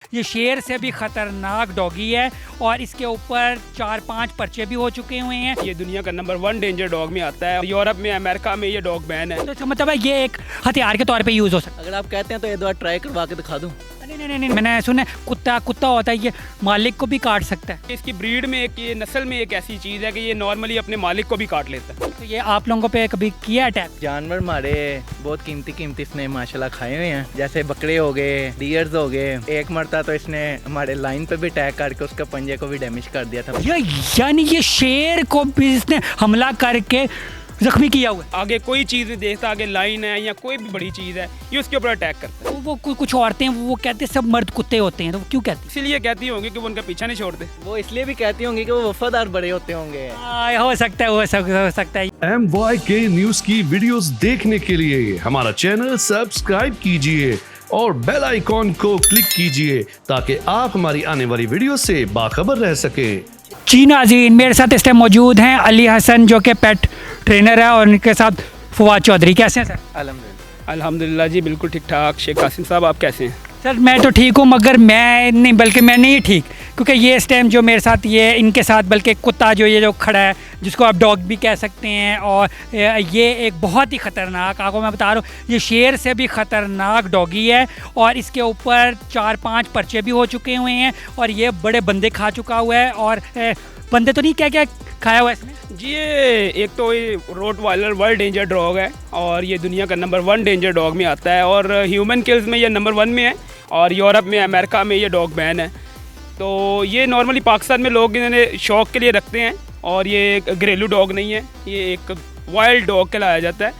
ये शेर से भी ख़तरनाक डॉगी है और इसके ऊपर 4-5 पर्चे भी हो चुके हुए हैं। ये दुनिया का नंबर 1 डेंजर डॉग में आता है। यूरोप में, अमेरिका में ये डॉग बैन है। तो इसका मतलब है ये एक हथियार के तौर पे यूज़ हो सकता अगर आप कहते हैं तो एक बार ट्राई करवा के दिखा दूँ। है। नहीं, मैंने सुना है कुत्ता होता है, ये मालिक को भी काट सकता है। इसकी ब्रीड में ये नस्ल में एक ऐसी चीज़ है कि ये नॉर्मली अपने मालिक को भी काट लेता है। तो ये आप लोगों पे कभी किया अटैक? जानवर हमारे बहुत कीमती इसने माशाल्लाह खाए हुए हैं, जैसे बकरे हो गए, डियर्स हो गए। एक मरता तो इसने हमारे लाइन पे भी अटैक करके उसके पंजे को भी डैमेज कर दिया था। यानी ये शेर को भी इसने हमला करके जख्मी किया हुआ है। आगे कोई चीज़ नहीं देखता, आगे लाइन है या कोई भी बड़ी चीज़ है, ये उसके ऊपर अटैक करता है। वो कुछ औरतें वो कहते हैं सब मर्द कुत्ते होते हैं, तो वो क्यों कहती हैं? इसीलिए कहती होंगी कि वो उनका पीछा नहीं छोड़ते। वो इसलिए भी कहती होंगी कि वो वफादार बड़े होते होंगे। हो सकता है। MYK न्यूज की वीडियोस देखने के लिए हमारा चैनल सब्सक्राइब कीजिए और बेल आइकॉन को क्लिक कीजिए ताकि आप हमारी आने वाली वीडियो से बाखबर रह सके। जी नाज़रीन, मेरे साथ इस टाइम मौजूद हैं अली हसन जो कि पेट ट्रेनर है और उनके साथ फवाद चौधरी। कैसे हैं सर? अल्हम्दुलिल्लाह जी, बिल्कुल ठीक ठाक। शेख कासिम साहब, आप कैसे हैं? सर मैं तो ठीक हूँ, मगर मैं नहीं ठीक, क्योंकि ये इस टाइम जो मेरे साथ ये इनके साथ बल्कि कुत्ता जो खड़ा है, जिसको आप डॉग भी कह सकते हैं, और ये एक बहुत ही ख़तरनाक, आपको मैं बता रहा हूँ, ये शेर से भी ख़तरनाक डॉगी है और इसके ऊपर 4-5 पर्चे भी हो चुके हुए हैं और ये बड़े बंदे खा चुका हुआ है। और बंदे तो नहीं, क्या खाया हुआ है इसने? जी, ये एक तो ये रोटवाइलर वर्ल्ड डेंजर डॉग है और ये दुनिया का नंबर 1 डेंजर डॉग में आता है और ह्यूमन किल्स में ये नंबर 1 में है और यूरोप में, अमेरिका में ये डॉग बैन है। तो ये नॉर्मली पाकिस्तान में लोग इन्हें शौक़ के लिए रखते हैं और ये एक घरेलू डॉग नहीं है, ये एक वाइल्ड डॉग कहलाया जाता है।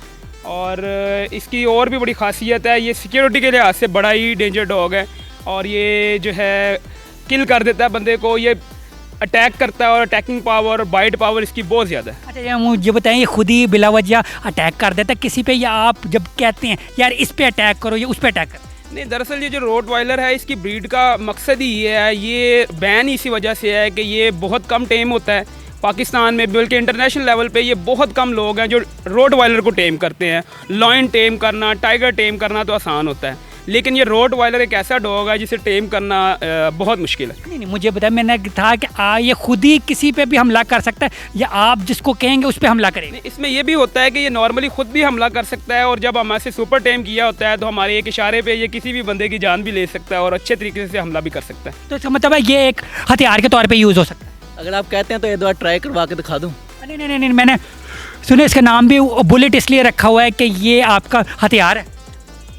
और इसकी और भी बड़ी खासियत है, ये सिक्योरिटी के लिहाज से बड़ा ही डेंजर डॉग है और ये जो है किल कर देता है बंदे को, ये अटैक करता है और अटैकिंग पावर और बाइट पावर इसकी बहुत ज़्यादा है। अच्छा, ये मुझे बताएं, ये खुद ही बिला वजह अटैक कर देता है किसी पे, या आप जब कहते हैं यार इस पे अटैक करो या उस पे अटैक करो? नहीं, दरअसल ये जो रोटवाइलर है, इसकी ब्रीड का मकसद ही ये है, ये बैन इसी वजह से है कि ये बहुत कम टेम होता है पाकिस्तान में, बल्कि इंटरनेशनल लेवल पे ये बहुत कम लोग हैं जो रोटवाइलर को टेम करते हैं। लॉयन टेम करना, टाइगर टेम करना तो आसान होता है, लेकिन ये रोटवाइलर एक ऐसा डॉग है जिसे टेम करना बहुत मुश्किल है। नहीं, मुझे बताया, मैंने कहा कि ये खुद ही किसी पे भी हमला कर सकता है या आप जिसको कहेंगे उस पे हमला करेंगे? इसमें ये भी होता है कि ये नॉर्मली खुद भी हमला कर सकता है और जब हमारे सुपर टेम किया होता है तो हमारे एक इशारे पे ये किसी भी बंदे की जान भी ले सकता है और अच्छे तरीके से हमला भी कर सकता है। तो इसका मतलब है ये एक हथियार के तौर पर यूज़ हो सकता है। अगर आप कहते हैं तो एक बार ट्राई करवा के दिखा दूँ। नहीं, मैंने सुने इसका नाम भी बुलेट इसलिए रखा हुआ है कि ये आपका हथियार है।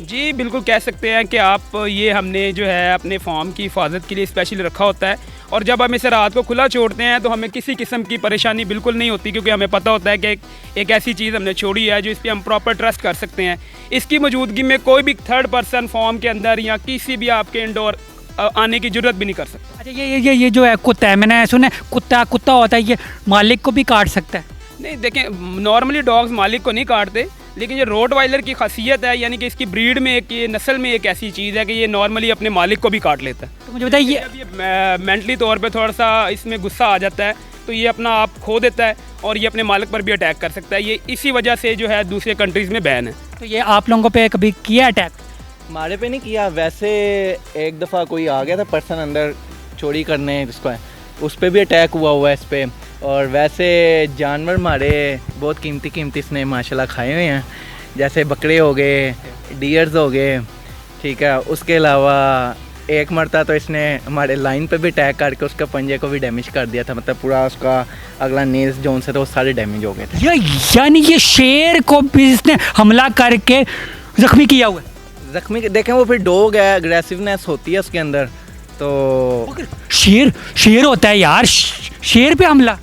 जी बिल्कुल, कह सकते हैं कि आप, ये हमने जो है अपने फार्म की हिफाजत के लिए स्पेशली रखा होता है और जब हम इसे रात को खुला छोड़ते हैं तो हमें किसी किस्म की परेशानी बिल्कुल नहीं होती, क्योंकि हमें पता होता है कि एक ऐसी चीज़ हमने छोड़ी है जो इस पर हम प्रॉपर ट्रस्ट कर सकते हैं। इसकी मौजूदगी में कोई भी थर्ड पर्सन फार्म के अंदर या किसी भी आपके इंडोर आने की जरूरत भी नहीं कर सकता। अच्छा, ये जो है कुत्ता है, मैंने सुना है कुत्ता होता है, ये मालिक को भी काट सकता है? नहीं, देखें, नॉर्मली डॉग्स मालिक को नहीं काटते, लेकिन ये रोटवाइलर की खासियत है, यानी कि इसकी ब्रीड में ये नस्ल में एक ऐसी चीज़ है कि ये नॉर्मली अपने मालिक को भी काट लेता है। तो मुझे बताइए, ये मेंटली तौर पे थोड़ा सा इसमें गुस्सा आ जाता है तो ये अपना आप खो देता है और ये अपने मालिक पर भी अटैक कर सकता है। ये इसी वजह से जो है दूसरे कंट्रीज़ में बैन है। तो ये आप लोगों पे कभी किया अटैक? हमारे पे नहीं किया, वैसे एक दफ़ा कोई आ गया था पर्सन अंदर चोरी करने, जिसको उस पर भी अटैक हुआ है इस पर। और वैसे जानवर हमारे बहुत कीमती इसने माशाल्लाह खाए हुए हैं, जैसे बकरे हो गए, डियर्स हो गए, ठीक है। उसके अलावा एक मरता तो इसने हमारे लाइन पे भी अटैक करके उसके पंजे को भी डैमेज कर दिया था, मतलब पूरा उसका अगला नेल्स जोन से तो वो सारे डैमेज हो गए थे। यानी ये शेर को भी इसने हमला करके जख्मी किया हुआ है? जख्मी देखें, वो फिर डॉग है, अग्रेसिवनेस होती है उसके अंदर, तो शेर होता है यार, शेर पे हमला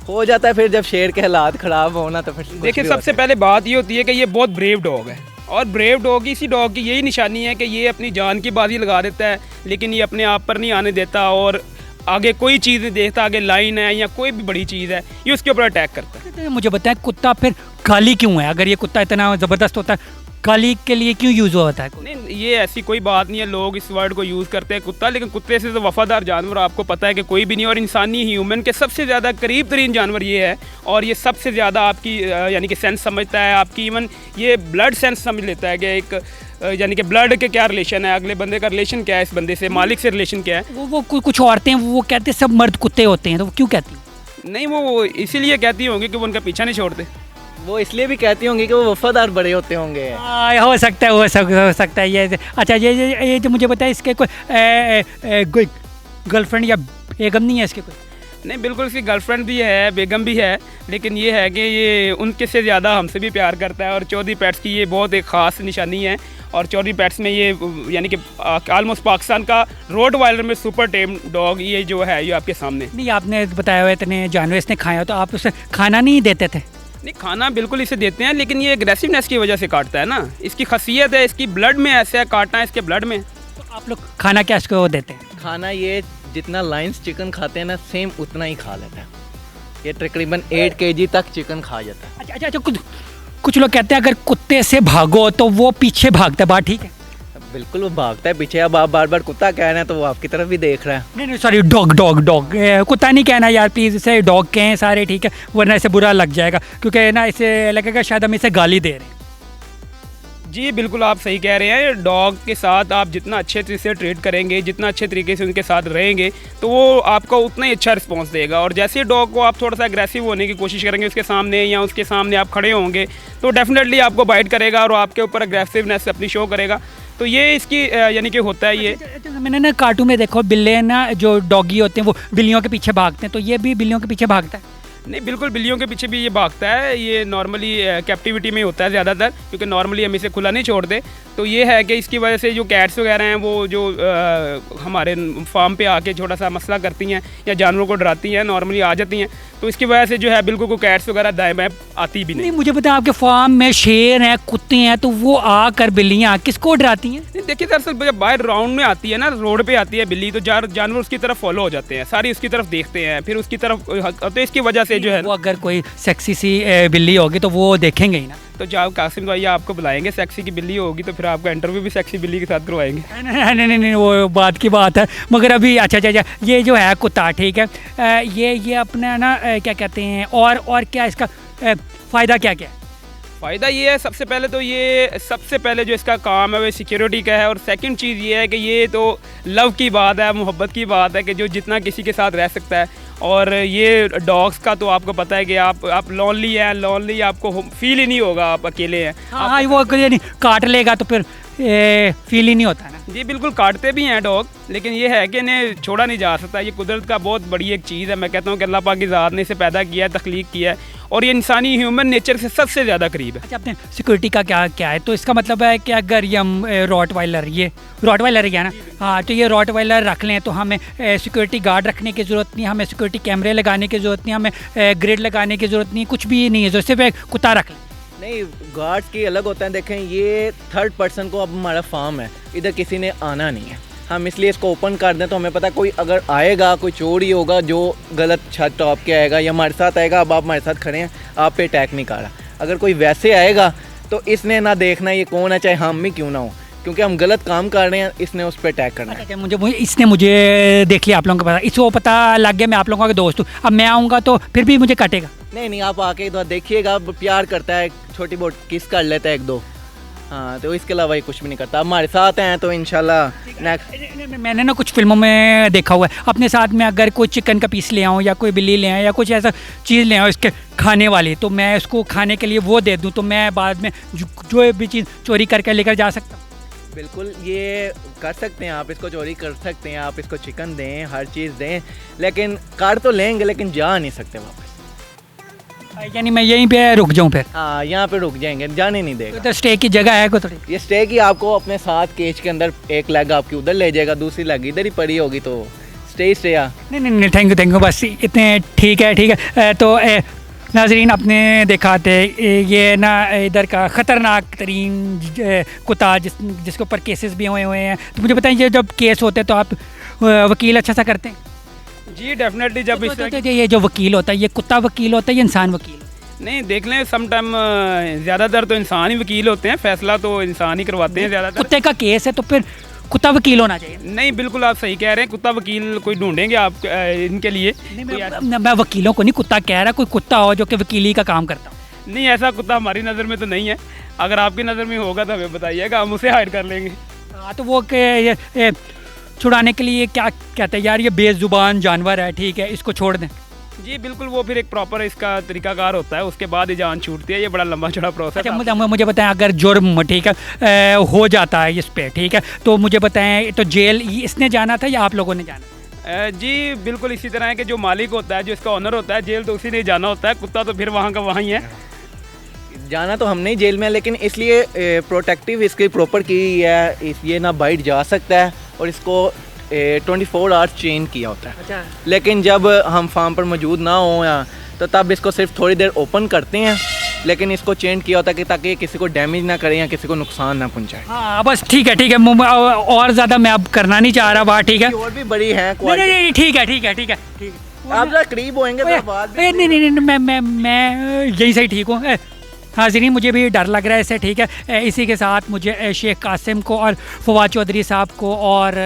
हो जाता है। फिर जब शेर के हालात ख़राब होना तो फिर देखिए, सबसे पहले बात ये होती है कि ये बहुत ब्रेव डॉग है और ब्रेव डॉग, इसी डॉग की यही निशानी है कि ये अपनी जान की बाजी लगा देता है, लेकिन ये अपने आप पर नहीं आने देता और आगे कोई चीज़ नहीं देखता, आगे लाइन है या कोई भी बड़ी चीज़ है, ये उसके ऊपर अटैक करता है। तो मुझे बताएं, कुत्ता फिर गाली क्यों है? अगर ये कुत्ता इतना ज़बरदस्त होता है, गाली के लिए क्यों यूज़ होता है? नहीं, ये ऐसी कोई बात नहीं है, लोग इस वर्ड को यूज़ करते हैं कुत्ता, लेकिन कुत्ते से तो वफादार जानवर आपको पता है कि कोई भी नहीं, और इंसानी ह्यूमन के सबसे ज़्यादा करीब तरीन जानवर ये है और ये सबसे ज़्यादा आपकी यानी कि सेंस समझता है, आपकी इवन ये ब्लड सेंस समझ लेता है कि एक यानी कि ब्लड के क्या रिलेशन है, अगले बंदे का रिलेशन क्या है, इस बंदे से मालिक से रिलेशन क्या है। वो कुछ औरतें वो कहते हैं सब मर्द कुत्ते होते हैं, तो वो क्यों कहती हैं? नहीं, वो इसीलिए कहती होंगी कि वो उनका पीछा नहीं छोड़ते। वो इसलिए भी कहती होंगी कि वो वफादार बड़े होते होंगे। हो सकता है, हो सकता है ये। अच्छा, ये जो मुझे बताया, इसके कोई गर्लफ्रेंड या बेगम नहीं है इसके कोई? नहीं, बिल्कुल इसकी गर्लफ्रेंड भी है, बेगम भी है, लेकिन ये है कि ये उनके से ज़्यादा हमसे भी प्यार करता है। और चौधरी पेट्स की ये बहुत एक ख़ास निशानी है। और चौधरी पेट्स में ये यानी कि ऑलमोस्ट पाकिस्तान का रोड वाइलर में सुपर टेम डॉग ये जो है ये आपके सामने। नहीं, आपने बताया हुआ इतने जानवर इसने खाया, तो आप उसे खाना नहीं देते थे? नहीं, खाना बिल्कुल इसे देते हैं, लेकिन ये एग्रेसिवनेस की वजह से काटता है ना। इसकी खासियत है, इसकी ब्लड में ऐसा है, काटना है इसके ब्लड में। तो आप लोग खाना क्या इसको देते हैं? खाना ये जितना लाइन्स चिकन खाते हैं ना, सेम उतना ही खा लेता है। ये तकरीबन 8 kg तक चिकन खा जाता है। अच्छा, कुछ लोग कहते हैं अगर कुत्ते से भागो तो वो पीछे भागता है, बात ठीक है? बिल्कुल वो भागता है पीछे। अब आप बार बार कुत्ता कह रहे हैं तो वो आपकी तरफ भी देख रहा है। नहीं, सॉरी, डॉग कुत्ता नहीं कहना यार, प्लीज़ इसे डॉग कहें सारे, ठीक है? वरना इसे बुरा लग जाएगा, क्योंकि ना इसे लगेगा शायद हम इसे गाली दे रहे हैं। जी बिल्कुल, आप सही कह रहे हैं। डॉग के साथ आप जितना अच्छे तरीके से ट्रीट करेंगे, जितना अच्छे तरीके से उनके साथ रहेंगे, तो वो आपको उतना ही अच्छा रिस्पॉन्स देगा। और जैसे डॉग को आप थोड़ा सा एग्रेसिव होने की कोशिश करेंगे उसके सामने, या उसके सामने आप खड़े होंगे, तो डेफिनेटली आपको बाइट करेगा और आपके ऊपर एग्रेसिवनेस अपनी शो करेगा। तो ये इसकी यानी कि होता है ये। मैंने ना कार्टून में देखो, बिल्ले ना जो डॉगी होते हैं वो बिल्लियों के पीछे भागते हैं, तो ये भी बिल्लियों के पीछे भागता है? नहीं, बिल्कुल बिल्लियों के पीछे भी ये भागता है। ये नॉर्मली कैप्टिविटी में होता है ज़्यादातर, क्योंकि नॉर्मली हम इसे खुला नहीं छोड़ते। तो ये है कि इसकी वजह से जो कैट्स वगैरह हैं वो जो हमारे फार्म पे आके छोटा सा मसला करती हैं या जानवरों को डराती हैं, नॉर्मली आ जाती हैं, तो इसकी वजह से जो है बिल्कुल कोई कैट्स वगैरह दाएं बाएं आती भी नहीं। मुझे पता है आपके फार्म में शेर हैं, कुत्ते हैं, तो वो आकर बिल्लियाँ किसको डराती हैं? नहीं, देखिए दरअसल जब बाहर राउंड में आती है ना, रोड पे आती है बिल्ली, तो जानवर उसकी तरफ फॉलो हो जाते हैं, सारी उसकी तरफ देखते हैं, फिर उसकी तरफ, तो इसकी वजह से जो है वो अगर कोई सेक्सी सी बिल्ली होगी तो वो देखेंगे ही ना। तो जाओ कासिम भाई आपको बुलाएंगे, सेक्सी की बिल्ली होगी तो फिर आपका इंटरव्यू भी सेक्सी बिल्ली के साथ करवाएंगे। नहीं, वो बात की बात है, मगर अभी अच्छा, ये जो है कुत्ता, ठीक है, ये अपना ना क्या कहते हैं, और क्या इसका फ़ायदा क्या है? फ़ायदा ये है, सबसे पहले जो इसका काम है वो सिक्योरिटी का है। और सेकंड चीज़ ये है कि ये तो लव की बात है, मोहब्बत की बात है कि जो जितना किसी के साथ रह सकता है। और ये डॉग्स का तो आपको पता है कि आप लॉनली आपको फील ही नहीं होगा, आप अकेले हैं। हाँ, वो अगर नहीं काट लेगा तो फिर फील ही नहीं होता ना। जी बिल्कुल, काटते भी हैं डॉग, लेकिन ये है कि इन्हें छोड़ा नहीं जा सकता। ये कुदरत का बहुत बड़ी एक चीज़ है। मैं कहता हूँ कि अल्लाह पाक की ज़ात ने इसे पैदा किया है, तख्लीक किया है, और ये इंसानी ह्यूमन नेचर से सबसे ज़्यादा करीब है। अच्छा, अपने सिक्योरिटी का क्या है? तो इसका मतलब है कि अगर ये हम रॉट वाइलर ही है ना, हाँ, तो ये रॉट वाइलर रख लें तो हमें सिक्योरिटी गार्ड रखने की ज़रूरत नहीं, हमें सिक्योरिटी कैमरे लगाने की ज़रूरत नहीं, हमें ग्रिड लगाने की ज़रूरत नहीं, कुछ भी नहीं है, जो सिर्फ एक कुत्ता रख लें। नहीं, गार्ड्स की अलग होता है। देखें, ये थर्ड पर्सन को, अब हमारा फार्म है, इधर किसी ने आना नहीं है, हम इसलिए इसको ओपन कर दें। तो हमें पता कोई अगर आएगा, कोई चोर ही होगा जो गलत छत टॉप के आएगा या हमारे साथ आएगा। अब आप हमारे साथ खड़े हैं, आप पे अटैक नहीं कर रहा। अगर कोई वैसे आएगा तो इसने ना देखना ये कौन है, चाहे हम ही क्यों ना हो, क्योंकि हम गलत काम कर रहे हैं, इसने उस पर अटैक करना है। अच्छा, इसने मुझे देख लिया, आप लोगों को पता, इसको पता लग गया मैं आप लोगों का दोस्त हूँ, अब मैं आऊँगा तो फिर भी मुझे काटेगा? नहीं, आप आके एक बार देखिएगा, प्यार करता है, छोटी बहुत किस कर लेता है 1-2, हाँ, तो इसके अलावा ये कुछ भी नहीं करता। हमारे साथ हैं तो इंशाल्लाह नेक्स्ट। मैंने ना कुछ फिल्मों में देखा हुआ है, अपने साथ में अगर कोई चिकन का पीस ले आऊँ या कोई बिल्ली ले आऊँ या कुछ ऐसा चीज़ ले आऊँ इसके खाने वाली, तो मैं इसको खाने के लिए वो दे दूँ, तो मैं बाद में जो भी चीज़ चोरी करके लेकर जा सकता हूँ? बिल्कुल, ये कर सकते हैं आप, इसको चोरी कर सकते हैं, आप इसको चिकन दें, हर चीज़ दें, लेकिन कर तो लेंगे लेकिन जा नहीं सकते वापस। यानी मैं यहीं पे रुक जाऊँ फिर? हाँ, यहाँ पे रुक जाएंगे, जाने नहीं देगा। तो स्टे की जगह है कोई थोड़ी? ये स्टे की आपको अपने साथ केज के अंदर एक लेग आपकी उधर ले जाएगा, दूसरी लेग इधर ही पड़ी होगी, तो स्टे नहीं, थैंक यू, बस इतने ठीक है। तो नाजरीन, आपने देखा थे ये ना इधर का ख़तरनाक तरीन कुत्ता जिसके ऊपर केसेस भी हुए हैं। तो मुझे बताइए, जब केस होते हैं तो आप वकील अच्छा सा करते हैं? जी डेफिनेटली। जब ये जो वकील होता है, ये कुत्ता वकील होता है या इंसान वकील? नहीं, देख लें, सम टाइम ज़्यादातर तो इंसान ही वकील होते हैं, फैसला तो इंसान ही करवाते हैं ज़्यादातर। कुत्ते का केस है तो फिर कुत्ता वकील होना चाहिए? नहीं, बिल्कुल आप सही कह रहे हैं, कुत्ता वकील कोई ढूंढेंगे आप इनके लिए। मैं वकीलों को नहीं कुत्ता कह रहा, कोई कुत्ता हो जो कि वकीली का काम करता हो। नहीं, ऐसा कुत्ता हमारी नज़र में तो नहीं है। अगर आपकी नज़र में होगा तो हमें बताइएगा, हम उसे हाइड कर लेंगे। हाँ, तो वो छुड़ाने के लिए क्या कहते हैं यार, ये बेजुबान जानवर है, ठीक है, इसको छोड़ दें। जी बिल्कुल, वो फिर एक प्रॉपर इसका तरीकाकार होता है, उसके बाद ही जान छूटती है। ये बड़ा लंबा चौड़ा प्रोसेस अच्छा, है। मुझे बताएं, अगर जुर्म ठीक है हो जाता है इस पे, ठीक है, तो मुझे बताएं, तो जेल इसने जाना था या आप लोगों ने जाना? जी बिल्कुल इसी तरह है कि जो मालिक होता है, जो इसका ऑनर होता है, जेल तो उसी ने जाना होता है, कुत्ता तो फिर वहाँ का वहाँ ही है। जाना तो हमने ही जेल में, लेकिन इसलिए प्रोटेक्टिव इसकी प्रॉपर की है, ये ना बाइट जा सकता है और इसको 24 आवर्स चेन किया होता है। अच्छा, लेकिन जब हम फार्म पर मौजूद ना हो या तो तब इसको सिर्फ थोड़ी देर ओपन करते हैं, लेकिन इसको चेंज किया होता है कि ताकि किसी को डैमेज ना करे या किसी को नुकसान ना पहुंचाए। हाँ बस ठीक है, और ज़्यादा मैं अब करना नहीं चाह रहा बात, ठीक है। और भी बड़ी है नहीं नहीं नहीं, ठीक है ठीक है ठीक है ठीक है। आप जरा करीब होएंगे तो बात भी नहीं नहीं नहीं, मैं यहीं से ही ठीक हूँ। हाज़रीन, मुझे भी डर लग रहा है इससे, ठीक है। इसी के साथ मुझे शेख कासिम को और फवाद चौधरी साहब को और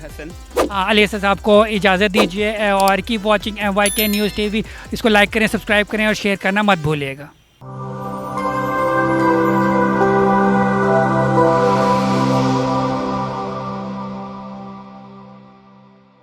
हसन अली साहब को इजाज़त दीजिए और keep watching MYK news TV। इसको लाइक करें, सब्सक्राइब करें और शेयर करना मत भूलिएगा।